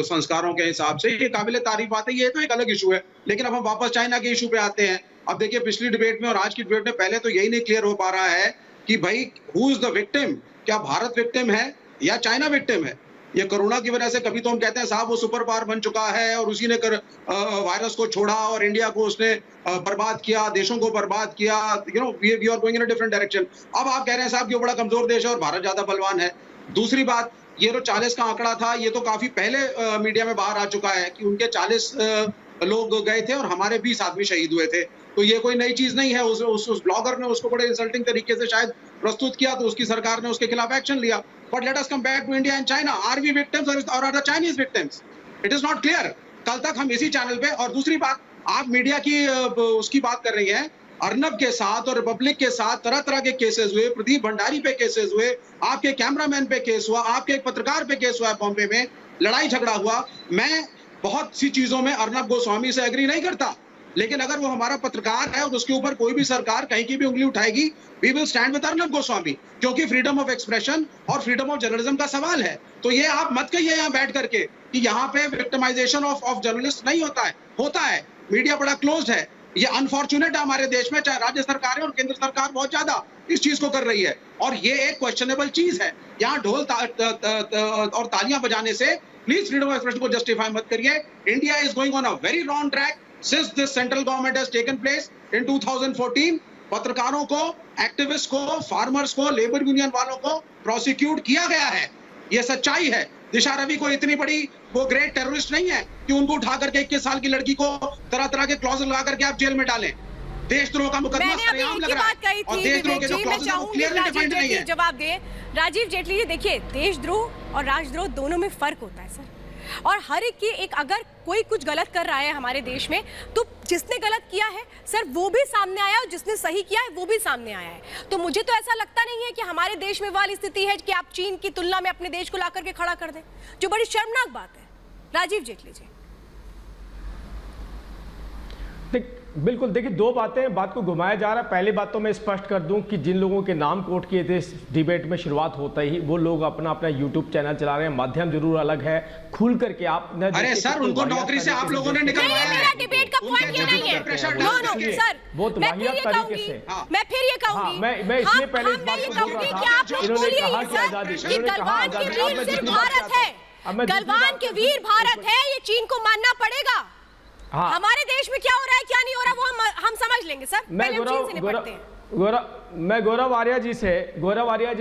संस्कारों के हिसाब से, ये काबिल तारीफ बात है, ये तो एक अलग इशू है। लेकिन अब हम वापस चाइना के इशू पे आते हैं। अब देखिए, पिछली डिबेट में और आज की डिबेट में पहले तो यही नहीं क्लियर हो पा रहा है कि भाई हु इज द विक्टिम, क्या भारत विक्टिम है या चाइना विक्टिम है। ये कोरोना की वजह से कभी तो हम कहते हैं साहब वो सुपर पावर बन चुका है और उसी ने वायरस को छोड़ा और इंडिया को उसने बर्बाद किया, देशों को बर्बाद किया, we are going in a different direction. अब आप कह रहे हैं साहब कि वो बड़ा कमजोर देश है और भारत ज्यादा बलवान है। दूसरी बात, ये जो 40 का आंकड़ा था ये तो काफी पहले मीडिया में बाहर आ चुका है कि उनके 40 लोग गए थे और हमारे 20 आदमी शहीद हुए थे। तो ये कोई नई चीज नहीं है। उस ब्लॉगर ने उसको बड़े इंसल्टिंग तरीके से शायद प्रस्तुत किया, तो उसकी सरकार ने उसके खिलाफ एक्शन लिया। But let us compare to India and China. Are we victims और are the Chinese victims? It is not clear. कल तक हम इसी चैनल पे, और दूसरी बात, आप मीडिया की उसकी बात कर रही हैं, अर्नब के साथ और रिपब्लिक के साथ तरह तरह के केसेस हुए, प्रदीप भंडारी पे केसेस हुए, आपके कैमरामैन पे केस हुआ, आपके एक पत्रकार पे केस हुआ, बॉम्बे में लड़ाई झगड़ा हुआ। मैं बहुत सी चीजों में अर्नब गोस्वामी से एग्री नहीं करता, लेकिन अगर वो हमारा पत्रकार है और उसके ऊपर कोई भी सरकार कहीं की भी उंगली उठाएगी, we will stand with Arnab Goswami, क्योंकि फ्रीडम ऑफ एक्सप्रेशन और फ्रीडम ऑफ जर्नलिज्म का सवाल है। तो ये आप मत कहिए यहाँ बैठ करके कि यहाँ पे विक्टिमाइजेशन ऑफ जर्नलिस्ट नहीं होता है। होता है, मीडिया बड़ा क्लोज्ड है। ये अनफॉर्चुनेट है हमारे देश में, चाहे राज्य सरकार और केंद्र सरकार बहुत ज्यादा इस चीज को कर रही है, और ये एक क्वेश्चनेबल चीज है। यहाँ ढोल और तालियां बजाने से प्लीज फ्रीडम ऑफ एक्सप्रेशन को जस्टिफाई मत करिए। India is going on a very wrong track since this central government has taken place in 2014। पत्रकारों को, एक्टिविस्ट को, फार्मर्स को, लेबर यूनियन वालों को प्रोसिक्यूट किया गया है। ये सच्चाई है। दिशा रवि को इतनी बड़ी वो ग्रेट टेररिस्ट नहीं है कि उनको उठा करके 21 साल की लड़की को तरह तरह के क्लॉज लगा करके आप जेल में डालें। देशद्रोह का मुकदमा सरेआम लग रहा है और देशद्रोह के जो क्लॉजेस हैं वो क्लियरली डिफाइंड नहीं है। जवाब दे राजीव जेटली जी। देखिए, देशद्रोह और राजद्रोह दोनों में फर्क होता है सर, और हर एक की एक, अगर कोई कुछ गलत कर रहा है हमारे देश में तो जिसने गलत किया है सर वो भी सामने आया और जिसने सही किया है वो भी सामने आया है। तो मुझे तो ऐसा लगता नहीं है कि हमारे देश में वाली स्थिति है कि आप चीन की तुलना में अपने देश को ला करके खड़ा कर दें, जो बड़ी शर्मनाक बात है। राजीव जेटली जी। बिल्कुल, देखिए, दो बातें, बात को घुमाया जा रहा है। पहली बात तो मैं स्पष्ट कर दूं कि जिन लोगों के नाम कोट किए थे इस डिबेट में शुरुआत होता ही, वो लोग अपना अपना यूट्यूब चैनल चला रहे हैं, माध्यम जरूर अलग है। खुल करके आप अरे सर, उनको नौकरी से आप लोगों ने निकलवाया है। मेरा डिबेट का पॉइंट ये नहीं है। नो सर, बहुत वाहियात तरीके से। मैं फिर ये कहूंगी, मैं इसलिए पहले इस बात को बोल रहा था, इन्होंने कहा कि आजादी, गलवान के वीर सिर्फ भारत है, गलवान के वीर भारत है, ये चीन को मानना पड़ेगा। हाँ। हमारे देश में क्या हो रहा है क्या नहीं हो रहा वो हम समझ लेंगे सर। मैं गौरव आर्या जी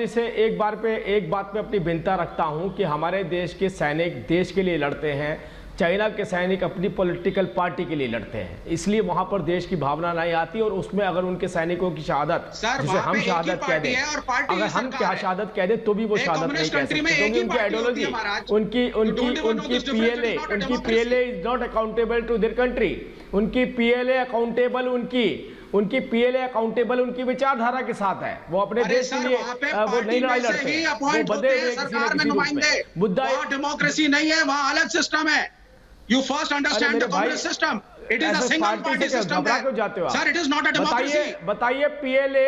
से एक बात पे अपनी भिन्नता रखता हूं कि हमारे देश के सैनिक देश के लिए लड़ते हैं, चाइना के सैनिक अपनी पॉलिटिकल पार्टी के लिए लड़ते हैं, इसलिए वहां पर देश की भावना नहीं आती। और उसमें अगर उनके सैनिकों की शहादत, जिसे हम शहादत कह दें, अगर हम क्या शहादत कह दें तो भी वो शहादत नहीं कह सकते, क्योंकि उनकी आइडियोलॉजी, उनकी PLA is not accountable to their country. उनकी पीएलए अकाउंटेबल उनकी विचारधारा के साथ है। वो अपने देश के लिए वो नहीं लड़ाई लड़ते, वो बदले हुए किसी न किसी रूप में। मुद्दा डेमोक्रेसी नहीं है, वहाँ अलग सिस्टम है। You first understand the communist system. It is a single party system. घबरा क्यों जाते हो आप? Sir, it is not a democracy. बताइए पीएलए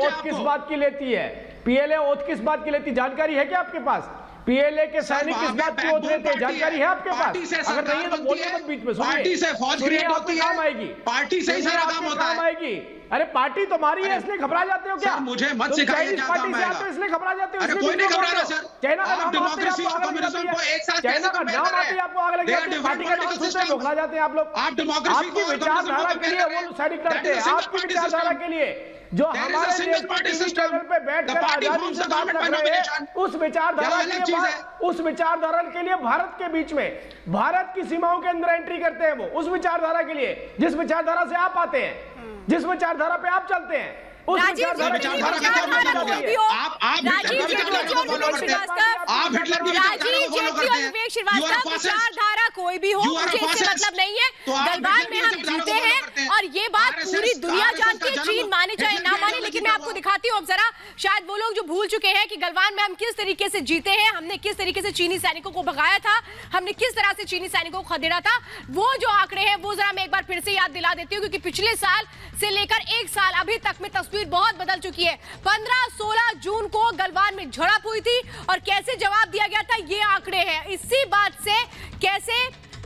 ओथ किस बात की लेती है? पीएलए ओथ किस बात की लेती है? जानकारी है क्या आपके पास? पीएलए के सैनिक किस बात की ओथ लेते हैं? जानकारी है आपके पास? अगर नहीं है तो बोलिए मत बीच में। पार्टी से फौज क्रिएट होती है, आएगी, पार्टी से ही सारा काम होता है। आएगी। अरे पार्टी तुम्हारी है इसलिए घबरा जाते हो क्या? मुझे मत सिखाइए क्या काम है। इसलिए घबरा जाते हो। अरे कोई नहीं घबरा रहा सर। चाइना का नाम डेमोक्रेसी और कम्युनिज्म को एक साथ चाइना का नाम आते ही आपको आग लग जाती है। पार्टी का नाम सुनते ही बौखला जाते हैं आप लोग। आप डेमोक्रेसी आपकी विचारधारा के लिए वो सैनिक लड़ते हैं, आपकी विचारधारा के लिए जो हमारे देश के टीवी चैनल पे बैठकर आजादी से बात कर रहे हैं, उस विचारधारा के लिए भारत के बीच में, भारत की सीमाओं के अंदर एंट्री करते हैं वो, उस विचारधारा के लिए जिस विचारधारा से आप आते हैं, जिस विचारधारा पे आप चलते हैं, उस विचारधारा कोई भी हो, मुझे इससे मतलब नहीं है। गलवान में हम जीते हैं और ये बात पूरी दुनिया जानती है, चीन माने चाहे ना माने। लेकिन मैं आपको दिखाती हूँ, अब जरा शायद वो लोग जो भूल चुके हैं कि गलवान में हम किस तरीके से जीते हैं, हमने किस तरीके से चीनी सैनिकों को भगाया था, हमने किस तरह से चीनी सैनिकों को खदेड़ा था। वो जो आंकड़े हैं वो जरा मैं एक बार फिर से याद दिला देती हूँ, क्योंकि पिछले साल से लेकर एक साल अभी तक में तस्वीर बहुत बदल चुकी है। 15-16 जून को गलवान में झड़प हुई थी और कैसे जवाब दिया गया था, ये आंकड़े हैं। इसी बात से कैसे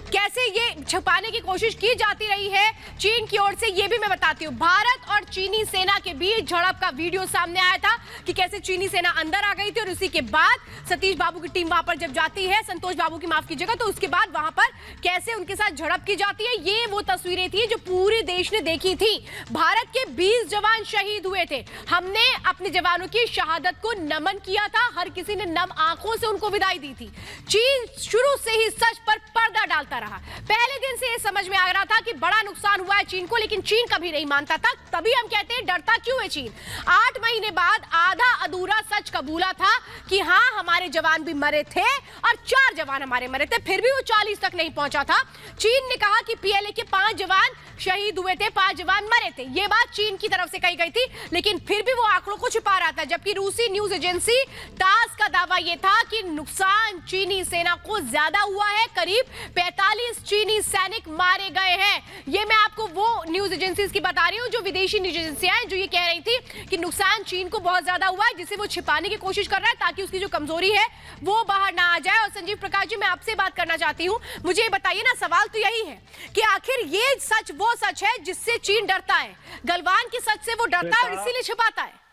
कैसे ये छुपाने की कोशिश की जाती रही है चीन की ओर से, ये भी मैं बताती हूँ। भारत और चीनी सेना के बीच झड़प का वीडियो सामने आया था कि कैसे चीनी सेना अंदर आ गई थी और उसी के बाद सतीश बाबू की टीम वहां पर जब जाती है, संतोष बाबू की माफ कीजिएगा, तो उसके बाद वहां पर कैसे उनके साथ झड़प की जाती है। ये वो तस्वीरें थी जो पूरे देश ने देखी थी। भारत के 20 जवान शहीद हुए थे। हमने अपने जवानों की शहादत को नमन किया था, हर किसी ने नम आंखों से उनको विदाई दी थी। चीन शुरू से ही सच पर पर्दा डालता रहा। पहले दिन से यह समझ में आ रहा था कि बड़ा नुकसान हुआ है चीन को, लेकिन चीन कभी नहीं मानता था। तभी हम कहते हैं डरता क्यों है चीन। 8 महीने बाद आधा अधूरा सच कबूला था कि हाँ हमारे जवान भी मरे थे और 4 जवान हमारे मरे थे, फिर भी वो 40 तक नहीं पहुंचा था। चीन ने कहा कि पीएलए के 5 जवान शहीद हुए थे, 5 जवान मरे थे। ये बात चीन की तरफ से कही गई थी, लेकिन फिर भी वो आंकड़ों को छुपा रहा था। जबकि रूसी न्यूज एजेंसी तास का दावा यह था कि नुकसान चीनी सेना को ज्यादा हुआ है, करीब 45 चीनी सैनिक मारे गए हैं। ये मैं आपको वो न्यूज एजेंसीज की बता रही हूँ, जो विदेशी न्यूज एजेंसियां हैं, जो ये कह रही थी कि नुकसान चीन को बहुत ज्यादा हुआ है, जिसे वो छिपाने की कोशिश कर रहा है ताकि उसकी जो कमजोरी है वो बाहर ना आ जाए। और संजीव प्रकाश जी, मैं आपसे बात करना चाहती हूँ, मुझे ये बताइए ना, सवाल तो यही है कि आखिर ये सच वो सच है जिससे चीन डरता है, गलवान की सच से वो डरता है और इसीलिए छिपाता है।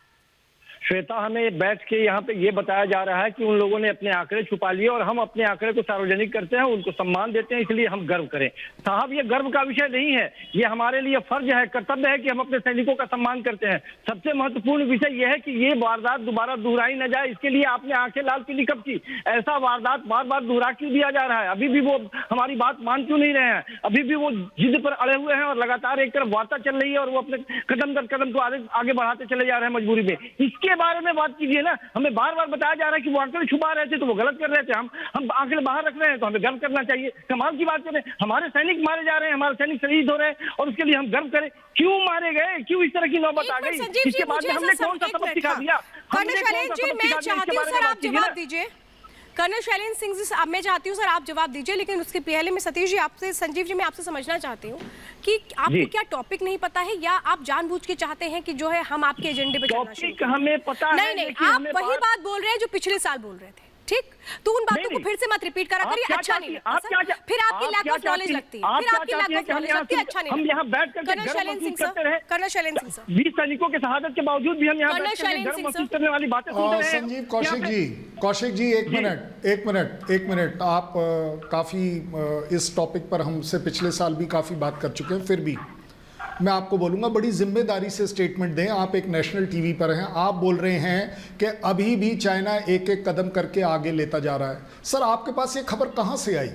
श्वेता, हमें बैठ के यहाँ पे ये बताया जा रहा है कि उन लोगों ने अपने आंकड़े छुपा लिए और हम अपने आंकड़े को सार्वजनिक करते हैं, उनको सम्मान देते हैं, इसलिए हम गर्व करें। साहब, ये गर्व का विषय नहीं है, ये हमारे लिए फर्ज है, कर्तव्य है कि हम अपने सैनिकों का सम्मान करते हैं। सबसे महत्वपूर्ण विषय यह है कि ये वारदात दोबारा दोहराई न जाए, इसके लिए आपने आंखें लाल पीली कब की? ऐसा वारदात बार बार दोहरा क्यों दिया जा रहा है? अभी भी वो हमारी बात मान क्यों नहीं रहे हैं? अभी भी वो जिद पर अड़े हुए हैं और लगातार एक तरफ वार्ता चल रही है और वो अपने कदम दर कदम को आगे बढ़ाते चले जा रहे हैं मजबूरी में। इसके बारे में बात कीजिए ना। हमें बार बार बताया जा रहा है कि वो आंकड़े छुपा रहे थे तो वो गलत कर रहे थे, हम आंकड़े बाहर रख रहे हैं तो हमें गर्व करना चाहिए। कमाल की बात करें, हमारे सैनिक मारे जा रहे हैं, हमारे सैनिक शहीद हो रहे हैं और उसके लिए हम गर्व करें। क्यों मारे गए? क्यों इस तरह की नौबत आ गई? इसके बाद हमने कौन सा सबक सिखा दिया? कर्नल शैलेंद्र जी, मैं चाहती हूँ सर आप जवाब दीजिए। कर्नल शैलेंद्र सिंह जी, मैं चाहती हूँ सर आप जवाब दीजिए, लेकिन उसके पहले मैं सतीश जी आपसे, संजीव जी, मैं आपसे समझना चाहती हूँ कि आपको क्या टॉपिक नहीं पता है या आप जानबूझ के चाहते हैं कि जो है हम आपके एजेंडे पे चलना शुरू करें? हमें पता है। नहीं, आप वही बात बोल रहे हैं जो पिछले साल बोल रहे थे, ठीक? तो उन बातों को फिर से मत रिपीट करा करिए, अच्छा नहीं लगता सर। फिर आपकी लैक ऑफ नॉलेज लगती है, फिर आपकी लैक ऑफ नॉलेज लगती है, अच्छा नहीं। हम यहाँ बैठ कर colonel Shailendra Singh sir, colonel Shailendra Singh sir, 20 सैनिकों के शहादत के बावजूद भी हम यहाँ बैठ कर गर्व महसूस करने वाली बातें सुन रहे हैं। संजीव कौशिक जी, एक मिनट, आप काफी इस टॉपिक पर हमसे पिछले साल भी काफी बात कर चुके हैं, फिर भी मैं आपको बोलूंगा बड़ी जिम्मेदारी से स्टेटमेंट दें। आप एक नेशनल टीवी पर हैं, आप बोल रहे हैं कि अभी भी चाइना एक एक कदम करके आगे लेता जा रहा है। सर, आपके पास ये खबर कहां से आई?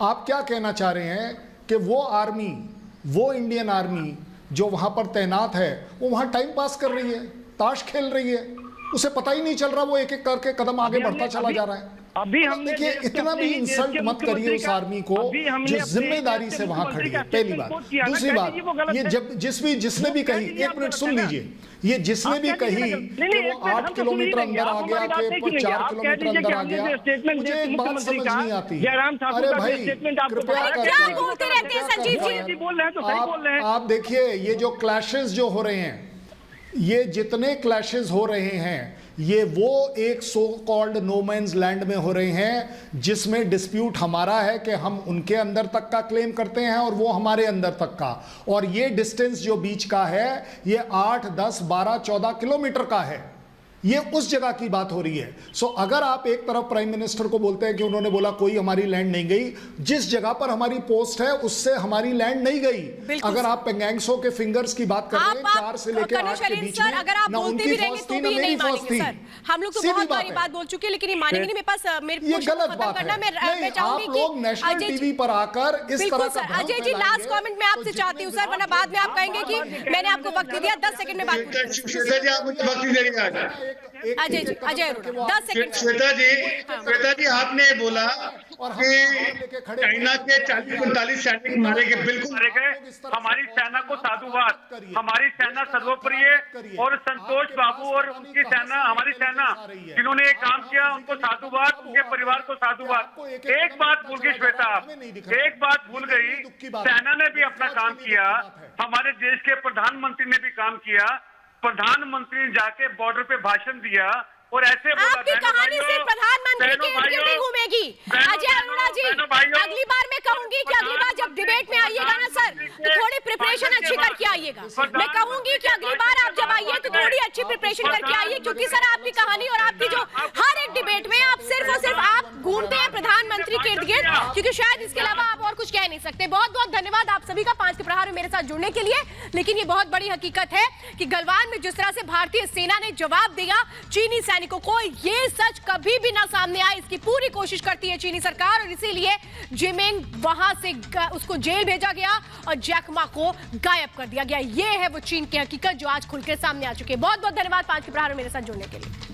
आप क्या कहना चाह रहे हैं कि वो आर्मी, वो इंडियन आर्मी जो वहां पर तैनात है, वो वहां टाइम पास कर रही है, ताश खेल रही है, उसे पता ही नहीं चल रहा वो एक एक करके कदम आगे बढ़ता चला जा रहा है। अभी हम देखिए, इतना भी इंसल्ट मत करिए उस आर्मी को जो जिम्मेदारी से वहां खड़ी है, पहली बात। दूसरी बात, ये जिसने भी कही, 1 मिनट सुन लीजिए, ये जिसने भी कही कि वो 8 किलोमीटर अंदर आ गया, कि 4 किलोमीटर अंदर आ गया, मुझे एक बात समझ नहीं आती। अरे भाई, कृपया आप देखिए, ये जो क्लैशेस जो हो रहे हैं, ये जितने क्लैशेस हो रहे हैं, ये वो एक so called no man's land में हो रहे हैं जिसमें डिस्प्यूट हमारा है कि हम उनके अंदर तक का क्लेम करते हैं और वो हमारे अंदर तक का, और ये डिस्टेंस जो बीच का है ये 8, 10, 12, 14 किलोमीटर का है। ये उस जगह की बात हो रही है। सो अगर आप एक तरफ प्राइम मिनिस्टर को बोलते हैं कि उन्होंने बोला कोई हमारी लैंड नहीं गई, जिस जगह पर हमारी पोस्ट है उससे हमारी लैंड नहीं गई। अगर आप पेंगैंगसो के फिंगर्स की बात कर रहे हैं, 4 से लेकर 8 के बीच में, अगर आप बोलते भी रहेंगे तो भी नहीं मानेंगे सर। हम लोग तो बहुत बारी बात बोल चुके हैं, लेकिन ये मानेंगे नहीं। मेरे पास ये गलत बात है। मैं चाहूंगी कि लोग नेशनल टीवी पर आकर इस तरह का अजय जी, लास्ट कमेंट मैं आपसे चाहती हूँ सर, वरना बाद में आप कहेंगे कि मैंने आपको वक्त दिया। 10 सेकंड में बात अजय जी, अजय अरोड़ा 10 सेकंड। श्वेता जी, आपने बोला कि चाइना के 40-45 सैनिक मारे गए, बिल्कुल मारे गए। हमारी सेना को साधुवाद, हमारी सेना सर्वोपरि और संतोष बाबू और उनकी सेना, हमारी सेना जिन्होंने ये काम किया उनको साधुवाद, उनके परिवार को साधुवाद। एक बात भूल गई श्वेता, एक बात भूल गई, सेना ने भी अपना काम किया, हमारे देश के प्रधानमंत्री ने भी काम किया। प्रधानमंत्री ने जाके बॉर्डर पे भाषण दिया और ऐसे बोला, आपकी कहानी सिर्फ प्रधानमंत्री की नहीं घूमेगी। अजय अरोड़ा जी, अगली बार मैं कहूंगी आइएगा। मैं कहूंगी कि अगली बार आप जब आइए तो थोड़ी अच्छी प्रिपरेशन करके आइए, क्योंकि सर आपकी कहानी और आपकी जो हर एक डिबेट में आप सिर्फ और सिर्फ आप घूमते हैं प्रधानमंत्री के इर्द गिर्द, क्योंकि शायद इसके अलावा आप और कुछ कह नहीं सकते। बहुत बहुत धन्यवाद आप सभी का 5 के प्रहार में मेरे साथ जुड़ने के लिए। लेकिन ये बहुत बड़ी हकीकत है कि गलवान में जिस तरह से भारतीय सेना ने जवाब दिया चीनी सैनिकों को, ये सच कभी भी ना सामने आए, इसकी पूरी कोशिश करती है चीनी सरकार, और इसीलिए जिमिंग वहां से उसको जेल भेजा गया और जैक मा को गायब कर दिया गया। ये है वो चीन की हकीकत जो आज खुलकर सामने आ चुकी है। बहुत बहुत धन्यवाद 5 के प्रहार में मेरे साथ जुड़ने के लिए।